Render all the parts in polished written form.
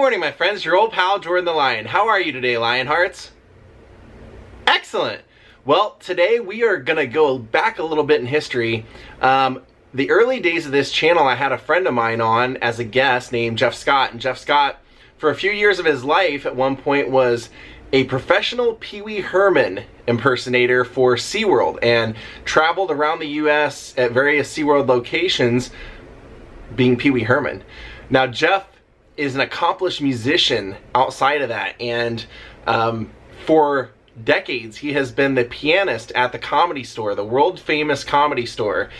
morning, my friends. Your old pal, Jordan the Lion. How are you today, Lionhearts? Excellent. Well, today we are going to go back a little bit in history. The early days of this channel, I had a friend of mine on as a guest named Jeff Scott. And Jeff Scott, for a few years of his life, at one point was a professional Pee Wee Herman impersonator for SeaWorld and traveled around the U.S. at various SeaWorld locations being Pee Wee Herman. Now, Jeff is an accomplished musician outside of that, and for decades he has been the pianist at the Comedy Store, the world famous Comedy Store.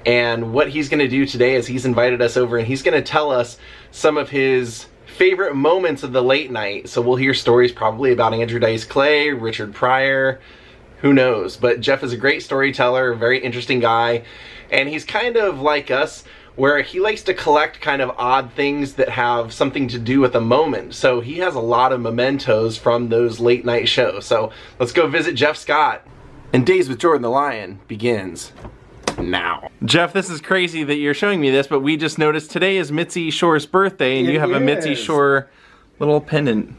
And what he's going to do today is he's invited us over and he's going to tell us some of his favorite moments of the late night. So we'll hear stories probably about Andrew Dice Clay, Richard Pryor, who knows. But Jeff is a great storyteller, very interesting guy, and he's kind of like us, where he likes to collect kind of odd things that have something to do with a moment. So he has a lot of mementos from those late night shows. So let's go visit Jeff Scott. And Daze with Jordan the Lion begins now. Jeff, this is crazy that you're showing me this, but we just noticed today is Mitzi Shore's birthday, and you have a Mitzi Shore little pendant.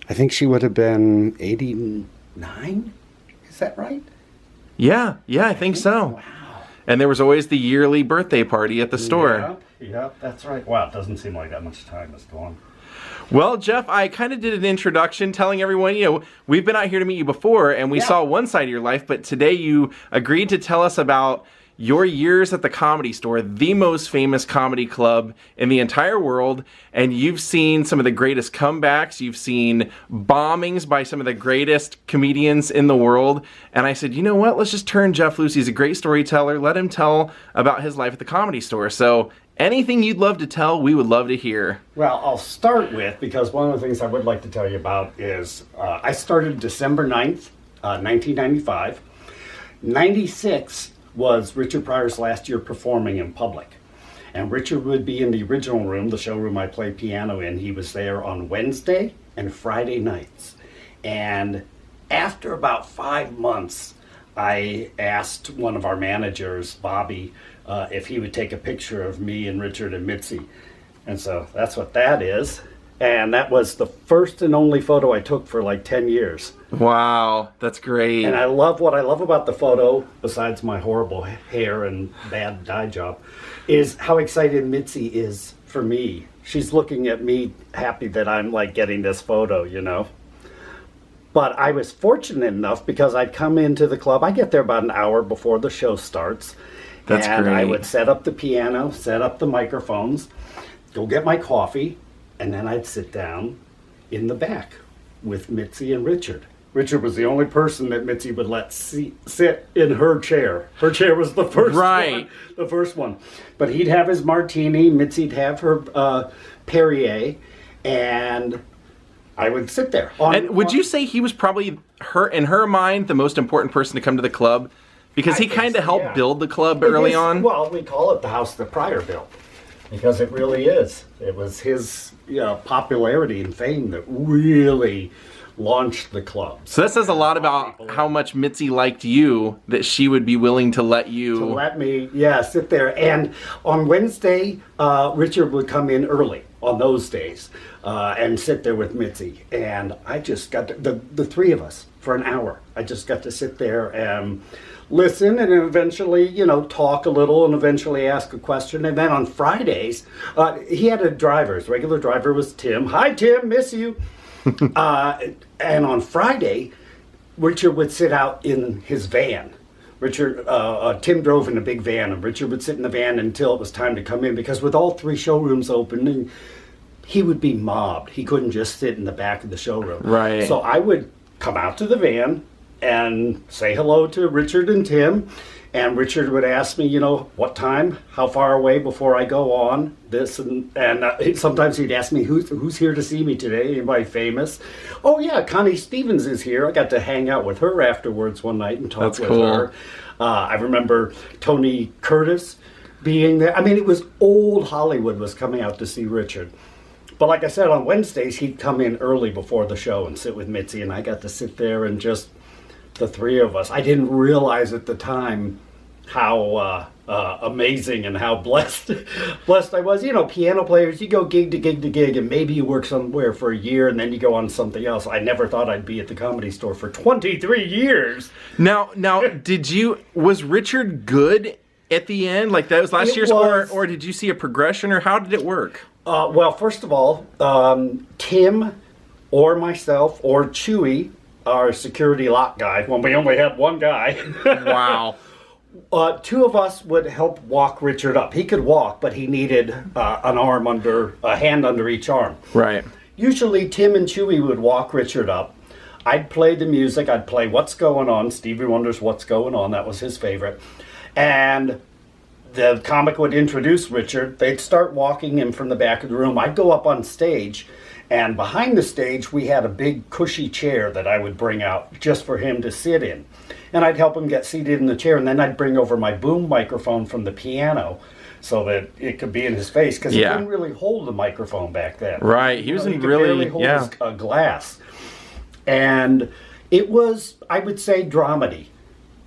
I think she would have been 89? Is that right? Yeah, I think so. Wow. And there was always the yearly birthday party at the store. Yeah, that's right. Wow, it doesn't seem like that much time has gone. Well, Jeff, I kind of did an introduction telling everyone, we've been out here to meet you before, and we saw one side of your life, but today you agreed to tell us about your years at the Comedy Store, the most famous comedy club in the entire world, and you've seen some of the greatest comebacks, you've seen bombings by some of the greatest comedians in the world, and I said, you know what, let's just turn Jeff loose. He's a great storyteller. Let him tell about his life at the Comedy Store. So anything you'd love to tell, we would love to hear. Well, I'll start with, because one of the things I would like to tell you about is I started December 9th, 1995. 96 was Richard Pryor's last year performing in public. And Richard would be in the original room, the showroom I play piano in. He was there on Wednesday and Friday nights. And after about 5 months, I asked one of our managers, Bobby, if he would take a picture of me and Richard and Mitzi. And so that's what that is. And that was the first and only photo I took for like 10 years. Wow, that's great. And what I love about the photo, besides my horrible hair and bad dye job, is how excited Mitzi is for me. She's looking at me happy that I'm like getting this photo, But I was fortunate enough because I'd come into the club. I get there about an hour before the show starts. That's and great. I would set up the piano, set up the microphones, go get my coffee, and then I'd sit down in the back with Mitzi and Richard. Richard was the only person that Mitzi would let sit in her chair. Her chair was the first one. The first one. But he'd have his martini, Mitzi'd have her Perrier, and I would sit there. And would you say he was probably, in her mind, the most important person to come to the club? Because he kind of helped build the club early on? Well, we call it the house that Pryor built. Because it really is. It was his popularity and fame that really launched the club. So that says a lot about how much Mitzi liked you, that she would be willing to let you... To let me, sit there. And on Wednesday, Richard would come in early on those days and sit there with Mitzi. And I just got the three of us for an hour. I just got to sit there and listen and eventually, talk a little and eventually ask a question. And then on Fridays, he had a driver. His regular driver was Tim. Hi, Tim, miss you. And on Friday, Richard would sit out in his van. Tim drove in a big van, and Richard would sit in the van until it was time to come in, because with all three showrooms open, he would be mobbed. He couldn't just sit in the back of the showroom. Right. So I would come out to the van and say hello to Richard and Tim, and Richard would ask me, what time, how far away before I go on, this, and sometimes he'd ask me, who's here to see me today, anybody famous? Oh yeah, Connie Stevens is here. I got to hang out with her afterwards one night and talk with her. I remember Tony Curtis being there. I mean, it was old Hollywood was coming out to see Richard. But like I said, on Wednesdays, he'd come in early before the show and sit with Mitzi, and I got to sit there and just the three of us. I didn't realize at the time how amazing and how blessed I was. You know, piano players, you go gig to gig to gig, and maybe you work somewhere for a year and then you go on something else. I never thought I'd be at the Comedy Store for 23 years. Now, was Richard good at the end? Like that was last year's, or did you see a progression, or how did it work? Well, first of all, Tim or myself or Chewy, our security lock guy, when we only had one guy. Wow. Two of us would help walk Richard up. He could walk, but he needed a hand under each arm. Right. Usually Tim and Chewy would walk Richard up. I'd play the music. I'd play What's Going On, Stevie Wonder's What's Going On. That was his favorite. And the comic would introduce Richard. They'd start walking him from the back of the room. I'd go up on stage, and behind the stage we had a big cushy chair that I would bring out just for him to sit in. And I'd help him get seated in the chair, and then I'd bring over my boom microphone from the piano so that it could be in his face, because he couldn't really hold the microphone back then. Right, he was he could really barely hold a glass. And it was, I would say, dramedy.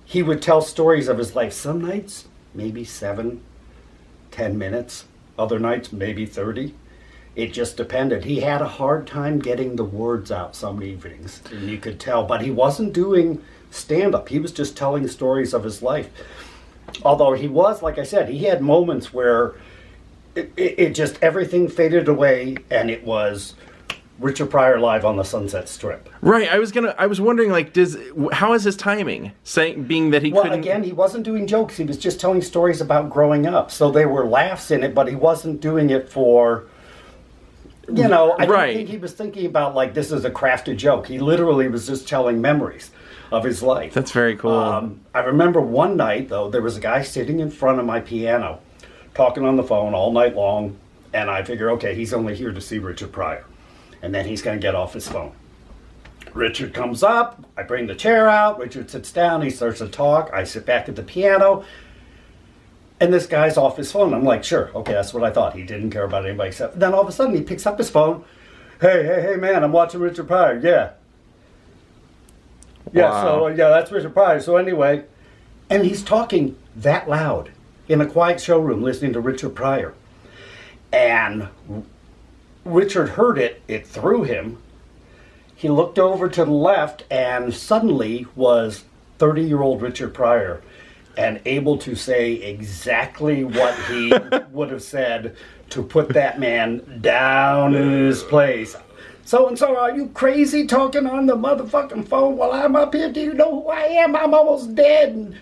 He would tell stories of his life. Some nights, maybe 7, 10 minutes. Other nights, maybe 30. It just depended. He had a hard time getting the words out some evenings, and you could tell. But he wasn't doing stand-up. He was just telling stories of his life. Although he was, like I said, he had moments where it just, everything faded away, and it was Richard Pryor live on the Sunset Strip. Right. I was wondering, like, how is his timing? Being that he couldn't. Well, again, he wasn't doing jokes. He was just telling stories about growing up. So there were laughs in it, but he wasn't doing it for, you know, I don't think he was thinking about, like, this is a crafted joke. He literally was just telling memories of his life. That's very cool. I remember one night, though, there was a guy sitting in front of my piano talking on the phone all night long, and I figure, okay, he's only here to see Richard Pryor, and then he's going to get off his phone. Richard comes up, I bring the chair out, Richard sits down, he starts to talk, I sit back at the piano, and this guy's off his phone. I'm like, sure, okay, that's what I thought. He didn't care about anybody except. Then all of a sudden he picks up his phone. Hey, man, I'm watching Richard Pryor. Yeah. Yeah, Wow. so, that's Richard Pryor. So anyway, and he's talking that loud in a quiet showroom listening to Richard Pryor. And Richard heard it. It threw him. He looked over to the left and suddenly was 30-year-old Richard Pryor and able to say exactly what he would have said to put that man down in his place. So-and-so, are you crazy talking on the motherfucking phone while I'm up here? Do you know who I am? I'm almost dead.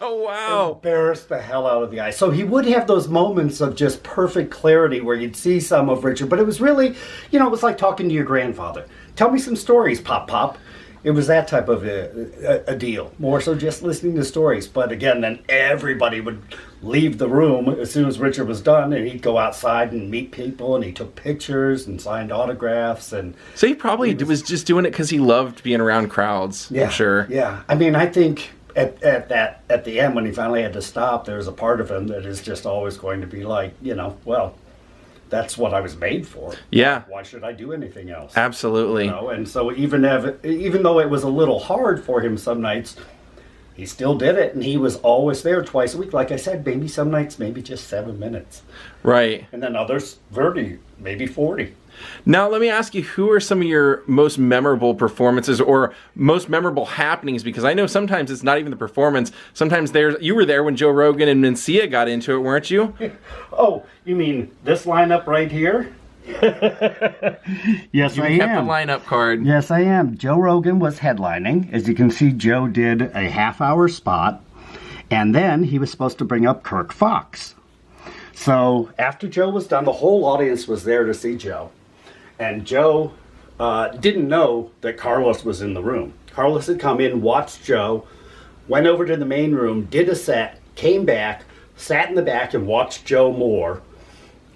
Wow. Embarrassed the hell out of the guy. So he would have those moments of just perfect clarity where you'd see some of Richard, but it was really, you know, it was like talking to your grandfather. Tell me some stories, Pop. It was that type of a deal. More so just listening to stories. But again, then everybody would leave the room as soon as Richard was done, and he'd go outside and meet people, and he took pictures and signed autographs. And so he probably was just doing it because he loved being around crowds, I'm sure. Yeah. I mean, I think at the end, when he finally had to stop, there was a part of him that is just always going to be like, you know, well, that's what I was made for. Yeah. Why should I do anything else? Absolutely. You know? And so even though it was a little hard for him some nights, he still did it, and he was always there twice a week. Like I said, maybe some nights, maybe just 7 minutes. Right. And then others, 30, maybe 40. Now, let me ask you, who are some of your most memorable performances or most memorable happenings? Because I know sometimes it's not even the performance. Sometimes you were there when Joe Rogan and Mencia got into it, weren't you? Oh, you mean this lineup right here? Yes, I am. You kept the lineup card. Yes, I am. Joe Rogan was headlining. As you can see, Joe did a half-hour spot, and then he was supposed to bring up Kirk Fox. So after Joe was done, the whole audience was there to see Joe. And Joe didn't know that Carlos was in the room. Carlos had come in, watched Joe, went over to the main room, did a set, came back, sat in the back and watched Joe more.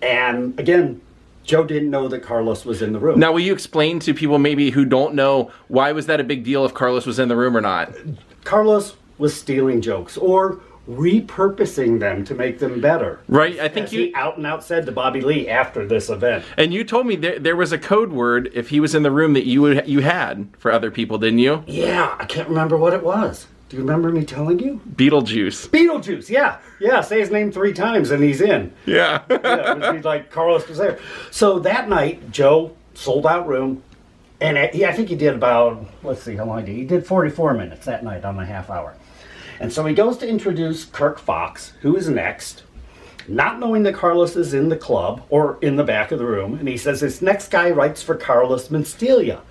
And again, Joe didn't know that Carlos was in the room. Now, will you explain to people maybe who don't know, why was that a big deal if Carlos was in the room or not? Carlos was stealing jokes or repurposing them to make them better. Right, I think he out and out said to Bobby Lee after this event. And you told me there was a code word if he was in the room that you had for other people, didn't you? Yeah, I can't remember what it was. Do you remember me telling you? Beetlejuice. Beetlejuice, yeah. Yeah, say his name 3 times and he's in. Yeah. Yeah, it would be like Carlos was there. So that night, Joe sold out room. And I think he did about, let's see, how long did he? He did 44 minutes that night on a half hour. And so he goes to introduce Kirk Fox, who is next, not knowing that Carlos is in the club or in the back of the room. And he says, this next guy writes for Carlos Mencia.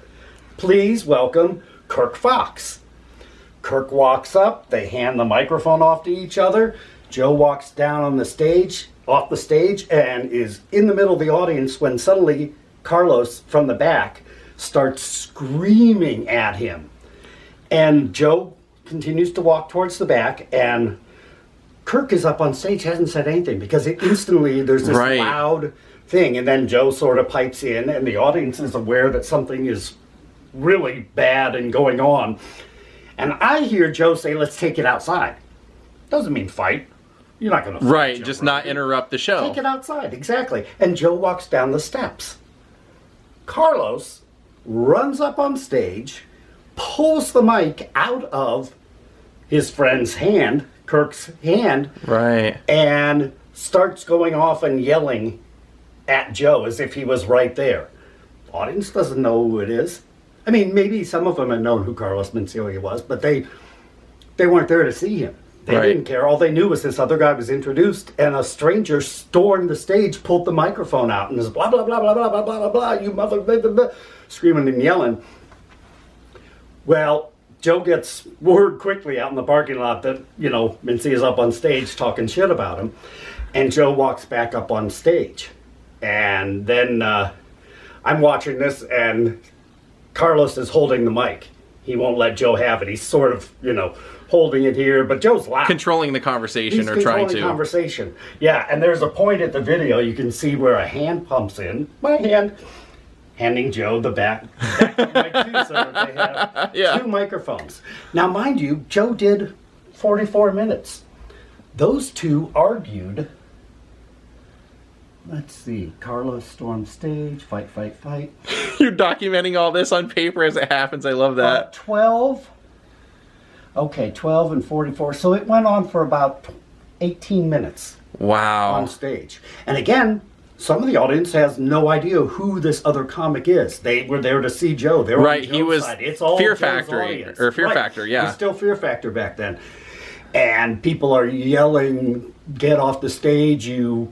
Please welcome Kirk Fox. Kirk walks up, they hand the microphone off to each other. Joe walks down on the stage, off the stage, and is in the middle of the audience when suddenly Carlos from the back starts screaming at him. And Joe continues to walk towards the back, and Kirk is up on stage, hasn't said anything, because instantly there's this loud thing, and then Joe sort of pipes in, and the audience is aware that something is really bad and going on. And I hear Joe say, let's take it outside. Doesn't mean fight. You're not going to fight. Right, Joe, just not interrupt the show. Take it outside, exactly. And Joe walks down the steps. Carlos runs up on stage, pulls the mic out of his friend's hand, Kirk's hand, right, and starts going off and yelling at Joe as if he was right there. The audience doesn't know who it is. I mean, maybe some of them had known who Carlos Mencia was, but they weren't there to see him. They didn't care. All they knew was this other guy was introduced, and a stranger stormed the stage, pulled the microphone out, and was blah, blah, blah, blah, blah, blah, blah, blah, blah, you mother, blah, blah, blah, screaming and yelling. Well, Joe gets word quickly out in the parking lot that, you know, Mencia's up on stage talking shit about him, and Joe walks back up on stage. And then I'm watching this, and Carlos is holding the mic. He won't let Joe have it. He's sort of, you know, holding it here, but Joe's laughing. Controlling the conversation. He's or trying to. Conversation. Yeah, and there's a point at the video you can see where a hand pumps in. My hand, handing Joe the back of mic too, so that they have 2 microphones. Now, mind you, Joe did 44 minutes. Those 2 argued. Let's see. Carlos stormed stage. Fight, fight, fight. You're documenting all this on paper as it happens. I love that. 12. Okay, 12 and 44. So it went on for about 18 minutes. Wow. On stage. And again, some of the audience has no idea who this other comic is. They were there to see Joe. They were right. On Joe's he was side. It's all Fear Joe's Factory audience. or Fear right. Factor. Yeah. It was still Fear Factor back then. And people are yelling, "Get off the stage, you!"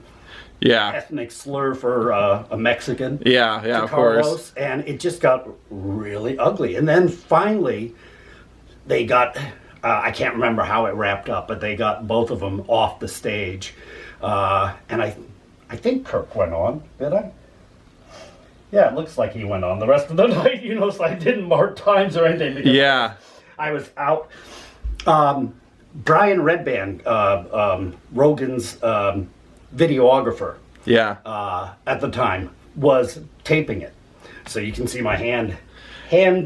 Ethnic slur for a Mexican. Yeah, to of Carlos, course. And it just got really ugly. And then finally, they got, I can't remember how it wrapped up, but they got both of them off the stage. And I think Kirk went on, did I? Yeah, it looks like he went on the rest of the night, you know, so I didn't mark times or anything. Because I was out. Brian Redband, Rogan's videographer at the time, was taping it. So you can see my hand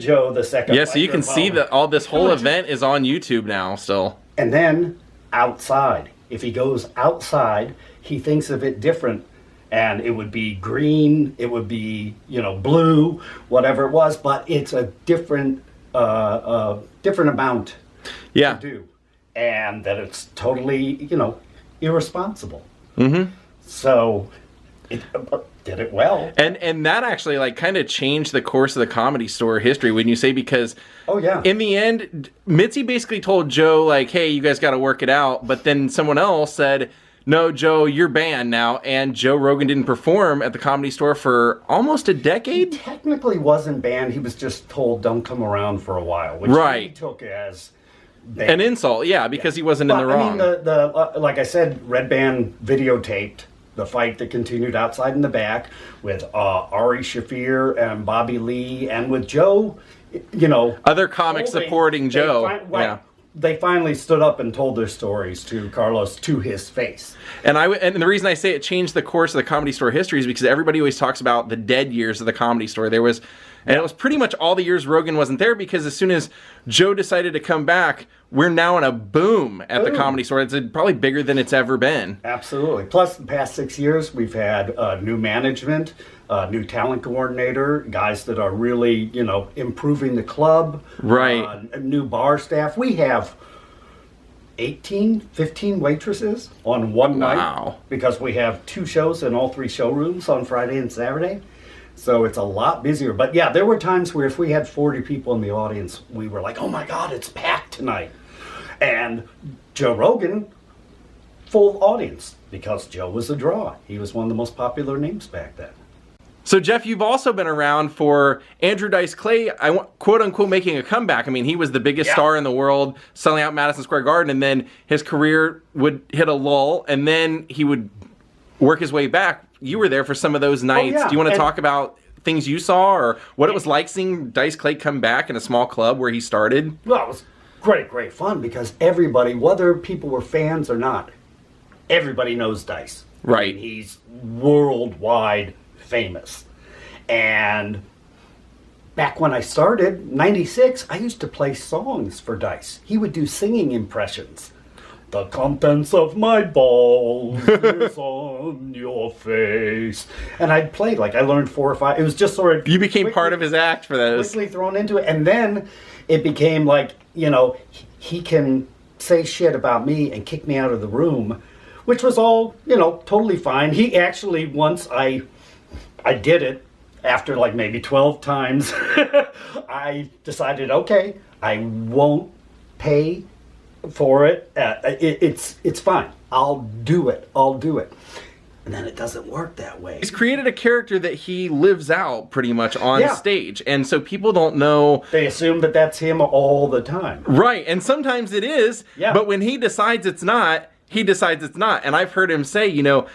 Joe the second. Yeah, so you can see that all this whole event is on YouTube now still. And then outside. If he goes outside, he thinks of it different. And it would be green, it would be, you know, blue, whatever it was, but it's a different amount to do. And that it's totally, you know, irresponsible. Mm-hmm. So it did it well. And that actually like kind of changed the course of the Comedy Store history, wouldn't you say? Because in the end, Mitzi basically told Joe like, hey, you guys got to work it out. But then someone else said, no, Joe, you're banned now. And Joe Rogan didn't perform at the Comedy Store for almost a decade. He technically wasn't banned. He was just told don't come around for a while, which he took as banned. An insult, because he wasn't in the wrong. I mean, the like I said, Red Band videotaped the fight that continued outside in the back with Ari Shaffir and Bobby Lee, and with Joe, you know, other comics supporting Joe. They finally stood up and told their stories to Carlos to his face. And the reason I say it changed the course of the Comedy Store history is because everybody always talks about the dead years of the Comedy Store. There was, and it was pretty much all the years Rogan wasn't there, because as soon as Joe decided to come back, we're now in a boom at the Comedy Store. It's probably bigger than it's ever been. Absolutely. Plus, the past 6 years, we've had new management, new talent coordinator, guys that are really, you know, improving the club. Right. New bar staff. We have 18, 15 waitresses on one night. Wow. Because we have 2 shows in all 3 showrooms on Friday and Saturday. So it's a lot busier. But yeah, there were times where if we had 40 people in the audience, we were like, oh my God, it's packed tonight. And Joe Rogan, full audience, because Joe was a draw. He was one of the most popular names back then. So Jeff, you've also been around for Andrew Dice Clay, quote unquote, making a comeback. I mean, he was the biggest star in the world, selling out Madison Square Garden, and then his career would hit a lull, and then he would work his way back. You were there for some of those nights. yeah. Do you want to talk about things you saw, or what it was like seeing Dice Clay come back in a small club where he started? Well, it was great fun, because everybody, whether people were fans or not, everybody knows Dice. Right. I mean, he's worldwide famous. And back when I started, 96, I used to play songs for Dice. He would do singing impressions. The contents of my balls is on your face. And I'd play, like I learned 4 or 5. It was just sort of... You became part of his act for those. Quickly thrown into it. And then it became like, you know, he can say shit about me and kick me out of the room, which was all, you know, totally fine. He actually, once I did it, after like maybe 12 times, I decided, okay, I won't pay for it. It's fine. I'll do it. And then it doesn't work that way. He's created a character that he lives out pretty much on stage. And so people don't know. They assume that that's him all the time. Right. And sometimes it is. Yeah. But when he decides it's not, he decides it's not. And I've heard him say, you know,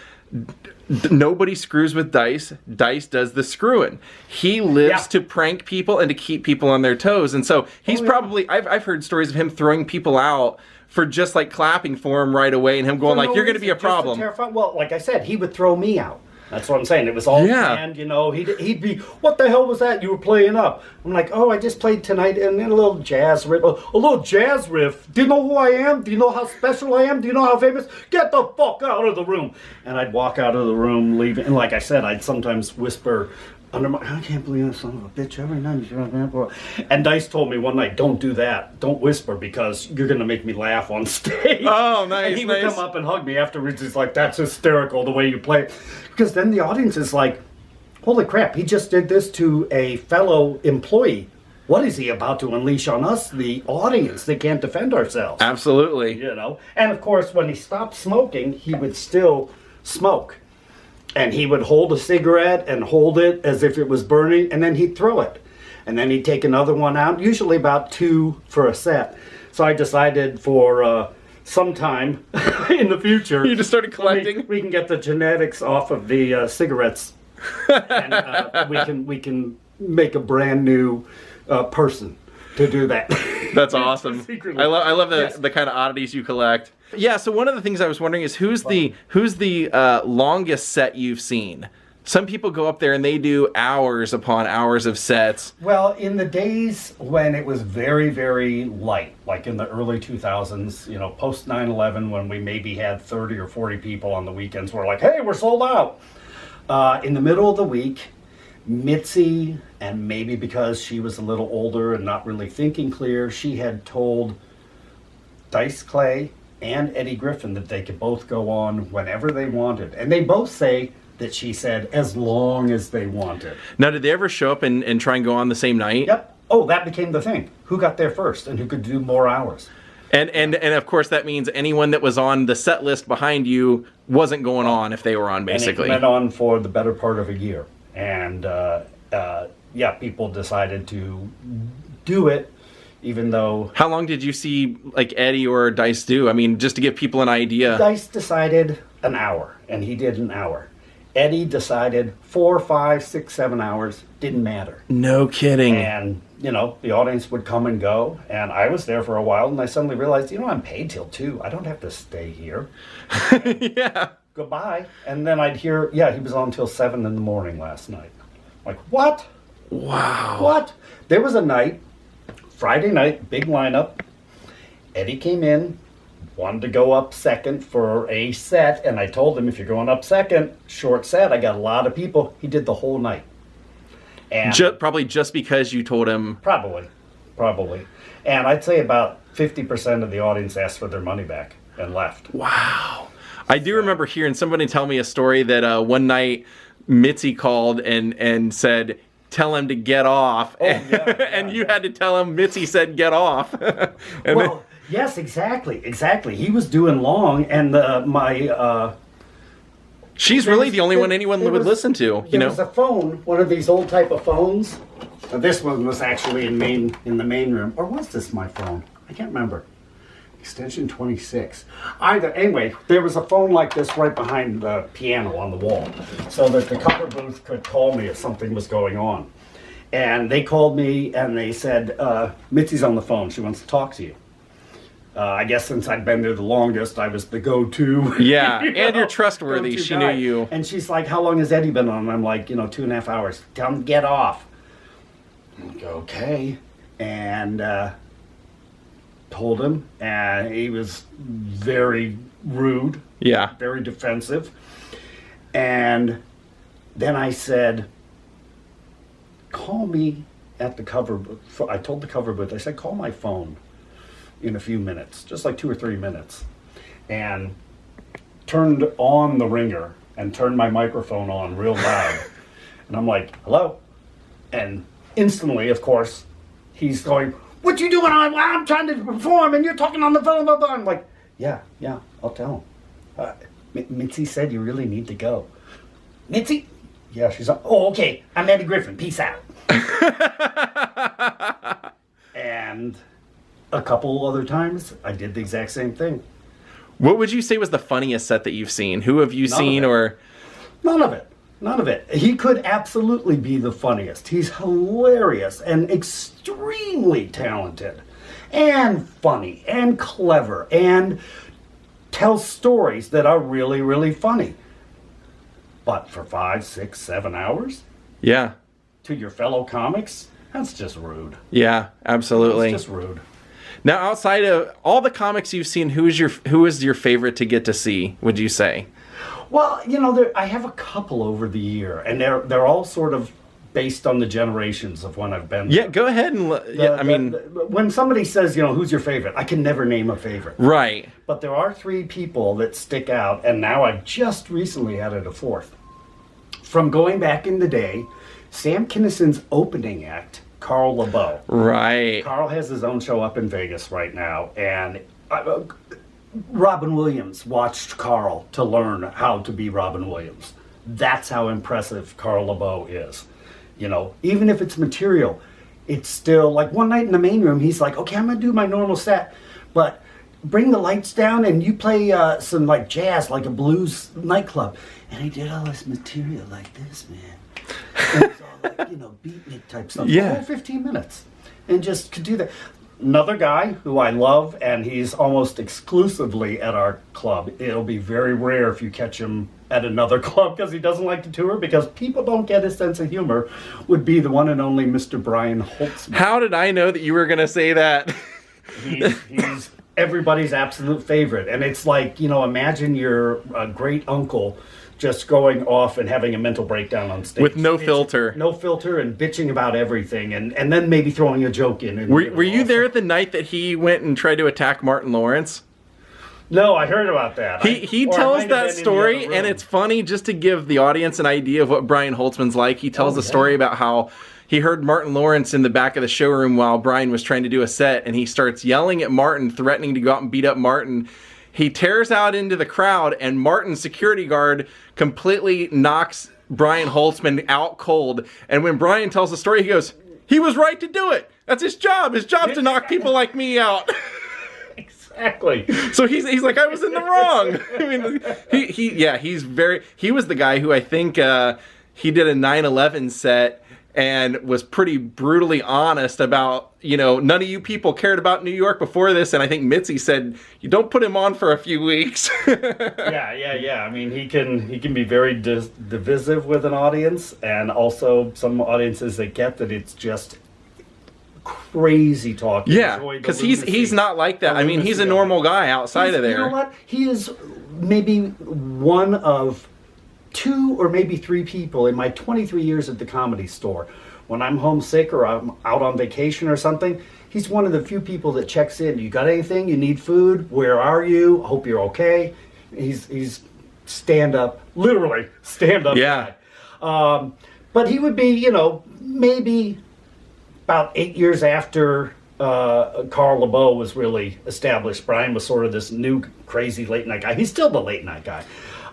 nobody screws with Dice. Dice does the screwing. He lives to prank people and to keep people on their toes. And so he's probably, I've heard stories of him throwing people out for just like clapping for him right away, and him going like, you're going to be a problem. Well, like I said, he would throw me out. That's what I'm saying. It was all planned, you know. He'd be, what the hell was that you were playing up? I'm like, oh, I just played tonight, and then a little jazz riff. A little jazz riff. Do you know who I am? Do you know how special I am? Do you know how famous? Get the fuck out of the room. And I'd walk out of the room, leave. And like I said, I'd sometimes whisper under my, I can't believe that son of a bitch every night. And Dice told me one night, don't do that. Don't whisper, because you're going to make me laugh on stage. Oh, nice, And he would come up and hug me afterwards. He's like, that's hysterical the way you play. Because then the audience is like, holy crap, he just did this to a fellow employee. What is he about to unleash on us, the audience? They can't defend ourselves. Absolutely. You know? And of course, when he stopped smoking, he would still smoke. And he would hold a cigarette and hold it as if it was burning, and then he'd throw it. And then he'd take another one out, usually about 2 for a set. So I decided for sometime in the future... You just started collecting? We can get the genetics off of the cigarettes. And we can make a brand new person to do that. That's awesome. Secretly. I love the kind of oddities you collect. Yeah, so one of the things I was wondering is who's the longest set you've seen? Some people go up there and they do hours upon hours of sets. Well, in the days when it was very, very light, like in the early 2000s, you know, post 9/11, when we maybe had 30 or 40 people on the weekends, we're like, hey, we're sold out. In the middle of the week, Mitzi, and maybe because she was a little older and not really thinking clear, she had told Dice Clay and Eddie Griffin that they could both go on whenever they wanted. And they both say that she said as long as they wanted. Now, did they ever show up and try and go on the same night? Yep. Oh, that became the thing. Who got there first and who could do more hours? And of course that means anyone that was on the set list behind you wasn't going on if they were on, basically. And it went on for the better part of a year. And people decided to do it, even though... How long did you see like Eddie or Dice do? I mean, just to give people an idea. Dice decided an hour, and he did an hour. Eddie decided 4, 5, 6, 7 hours. Didn't matter. No kidding. And, you know, the audience would come and go, and I was there for a while, and I suddenly realized, you know, I'm paid till 2. I don't have to stay here. Yeah. Goodbye. And then I'd hear, he was on till 7 in the morning last night. Like, what? Wow. What? There was a night, Friday night, big lineup. Eddie came in, wanted to go up second for a set, and I told him, if you're going up second, short set, I got a lot of people. He did the whole night. And Probably just because you told him. probably. probably. And I'd say about 50% of the audience asked for their money back and left. Wow. I do remember hearing somebody tell me a story that one night Mitzi called and said, tell him to get off. And you had to tell him Mitzi said get off. Yes, exactly. He was doing long, and she's really the only one anyone would listen to. There was a phone, one of these old type of phones. This one was actually in the main room. Or was this my phone? I can't remember. Extension 26. Anyway, there was a phone like this right behind the piano on the wall, so that the cover booth could call me if something was going on. And they called me and they said, Mitzi's on the phone. She wants to talk to you. I guess since I'd been there the longest, I was the go-to. Yeah, and you're trustworthy. She knew you. And she's like, how long has Eddie been on? And I'm like, 2.5 hours. Tell him to get off. I'm like, okay. And told him, and he was very rude. Yeah. Very defensive. And then I said, call me at the cover booth. I told the cover booth, I said, call my phone in a few minutes, just like 2 or 3 minutes. And turned on the ringer and turned my microphone on real loud. And I'm like, hello? And instantly, of course, he's going, what you doing? I'm trying to perform and you're talking on the phone. Blah, blah. I'm like, yeah, I'll tell him. Mitzi said you really need to go. Mitzi? Yeah, she's like, oh, okay. I'm Eddie Griffin. Peace out. And a couple other times, I did the exact same thing. What would you say was the funniest set that you've seen? Who have you seen or... None of it. He could absolutely be the funniest. He's hilarious and extremely talented and funny and clever and tells stories that are really, really funny. But for 5, 6, 7 hours? Yeah. To your fellow comics? That's just rude. Yeah, absolutely. It's just rude. Now, outside of all the comics you've seen, who is your favorite to get to see, would you say? Well, I have a couple over the year, and they're all sort of based on the generations of when I've been there. Yeah, go ahead and... when somebody says, who's your favorite, I can never name a favorite. Right. But there are 3 people that stick out, and now I've just recently added a 4th. From going back in the day, Sam Kinnison's opening act, Carl LeBeau. Right. Carl has his own show up in Vegas right now, and Robin Williams watched Carl to learn how to be Robin Williams. That's how impressive Carl LeBeau is. Even if it's material, it's still like one night in the main room, he's like, okay, I'm going to do my normal set, but bring the lights down and you play some like jazz, like a blues nightclub. And he did all this material like this, man. And it was all like, beatnik type stuff. Yeah. For all 15 minutes. And just could do that. Another guy who I love, and he's almost exclusively at our club. It'll be very rare if you catch him at another club because he doesn't like to tour because people don't get his sense of humor, would be the one and only Mr. Brian Holtzman. How did I know that you were going to say that? He's everybody's absolute favorite. And it's like, imagine your great uncle just going off and having a mental breakdown on stage. With no filter. No filter and bitching about everything and then maybe throwing a joke in. And, were you there the night that he went and tried to attack Martin Lawrence? No, I heard about that. He tells that story, and it's funny just to give the audience an idea of what Brian Holtzman's like. He tells a story about how he heard Martin Lawrence in the back of the showroom while Brian was trying to do a set, and he starts yelling at Martin, threatening to go out and beat up Martin. He tears out into the crowd, and Martin's security guard completely knocks Brian Holtzman out cold. And when Brian tells the story, he goes, he was right to do it. That's his job. His job's to knock people like me out. Exactly. So he's like, I was in the wrong. I mean, he was the guy who I think he did a 9/11 set and was pretty brutally honest about, none of you people cared about New York before this. And I think Mitzi said, you don't put him on for a few weeks. Yeah. I mean, he can be very divisive with an audience, and also some audiences that get that it's just crazy talk. Yeah, because he's not like that. I mean, he's a normal guy outside of there. You know what? He is maybe one of 2 or maybe 3 people in my 23 years at the Comedy Store when I'm homesick or I'm out on vacation or something, he's one of the few people that checks in. You got anything? You need food? Where are you? Hope you're okay. He's stand up, literally stand up Yeah. guy. But he would be, you know, maybe about 8 years after Carl LeBeau was really established. Brian was sort of this new crazy late night guy. He's still the late night guy.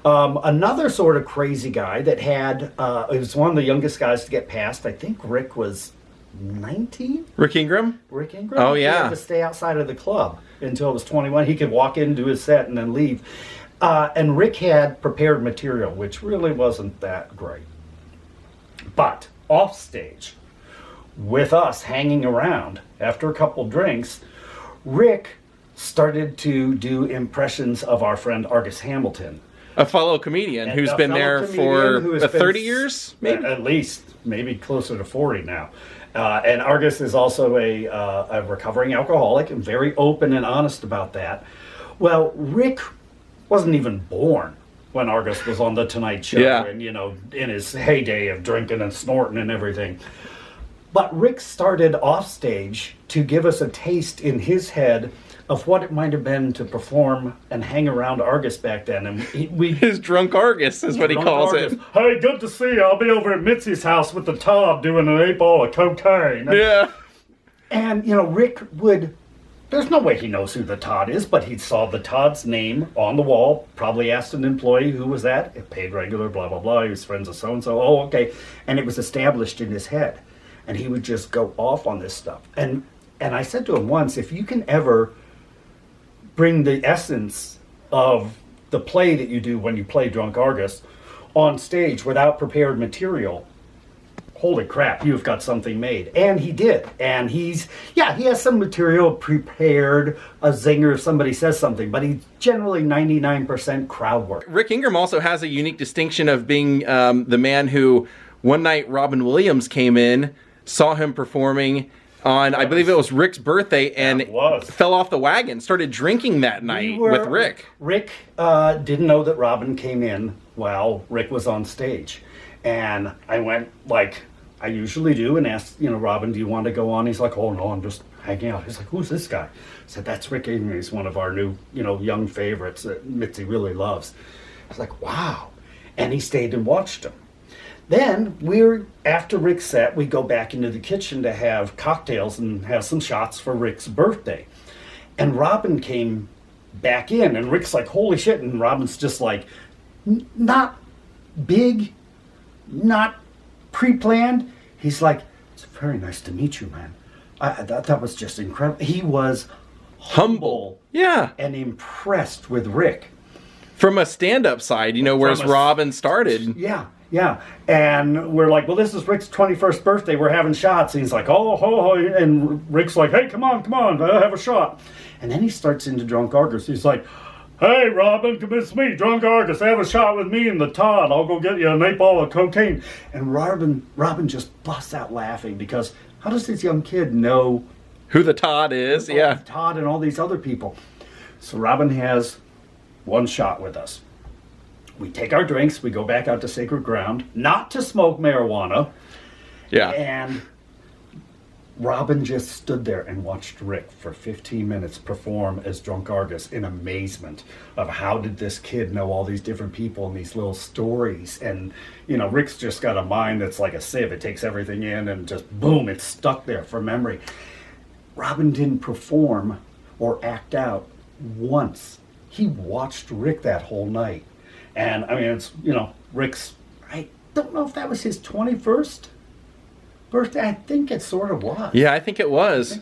Another sort of crazy guy that had, he was one of the youngest guys to get past. I think Rick was 19? Rick Ingram? Rick Ingram? Oh, He yeah. had to stay outside of the club until it was 21. He could walk in, do his set, and then leave. And Rick had prepared material, which really wasn't that great. But off stage, with us hanging around after a couple drinks, Rick started to do impressions of our friend Argus Hamilton. A fellow comedian who's A been fellow there comedian who for has been 30 years, maybe? At least, maybe closer to 40 now. And Argus is also a recovering alcoholic and very open and honest about that. Well, Rick wasn't even born when Argus was on The Tonight Show and, you know, in his heyday of drinking and snorting and everything. But Rick started off stage to give us a taste in his head of what it might have been to perform and hang around Argus back then. And His drunk Argus is what he Drunk calls Argus. it. Hey, good to see you. I'll be over at Mitzi's house with the Todd doing an 8-ball of cocaine. Yeah. And, you know, Rick would... There's no way he knows who the Todd is, but he saw the Todd's name on the wall, probably asked an employee who was that, it paid regular, blah, blah, blah, he was friends with so-and-so, oh, okay. And it was established in his head. And he would just go off on this stuff. And I said to him once, if you can ever bring the essence of the play that you do when you play Drunk Argus on stage without prepared material, holy crap, you've got something made. And he did. And he has some material prepared, a zinger if somebody says something, but he's generally 99% crowd work. Rick Ingram also has a unique distinction of being the man who, one night Robin Williams came in, saw him performing on, I believe it was Rick's birthday, and fell off the wagon, started drinking that night with Rick. Rick didn't know that Robin came in while Rick was on stage. And I went, like I usually do, and asked, you know, Robin, do you want to go on? He's like, oh, no, I'm just hanging out. He's like, who's this guy? I said, that's Rick Ingram. He's one of our new, you know, young favorites that Mitzi really loves. I was like, wow. And he stayed and watched him. Then after Rick's set, we go back into the kitchen to have cocktails and have some shots for Rick's birthday. And Robin came back in, and Rick's like, holy shit. And Robin's just like, not big, not pre-planned. He's like, it's very nice to meet you, man. That was just incredible. He was humble and impressed with Rick. From a stand-up side, you know, whereas Robin started. Yeah. And we're like, well, this is Rick's 21st birthday. We're having shots. And he's like, oh, ho, ho. And Rick's like, hey, come on, have a shot. And then he starts into Drunk Argus. He's like, hey, Robin, it's me, Drunk Argus. Have a shot with me and the Todd. I'll go get you an 8-ball of cocaine. And Robin just busts out laughing because how does this young kid know who the Todd is? Yeah. Todd and all these other people. So Robin has one shot with us. We take our drinks, we go back out to Sacred Ground, not to smoke marijuana. Yeah. And Robin just stood there and watched Rick for 15 minutes perform as Drunk Argus in amazement of how did this kid know all these different people and these little stories. And, you know, Rick's just got a mind that's like a sieve. It takes everything in and just boom, it's stuck there for memory. Robin didn't perform or act out once. He watched Rick that whole night. And, I mean, it's, you know, Rick's, I don't know if that was his 21st birthday. I think it sort of was. Yeah, I think it was.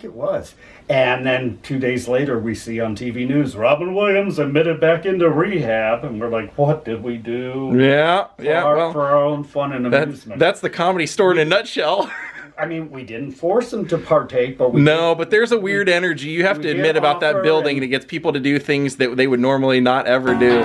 And then 2 days later, we see on TV news, Robin Williams admitted back into rehab. And we're like, what did we do? Yeah. For our own fun and amusement. That's the Comedy Store in a nutshell. I mean, we didn't force them to partake, but but there's a weird energy you have to admit about that building that gets people to do things that they would normally not ever do.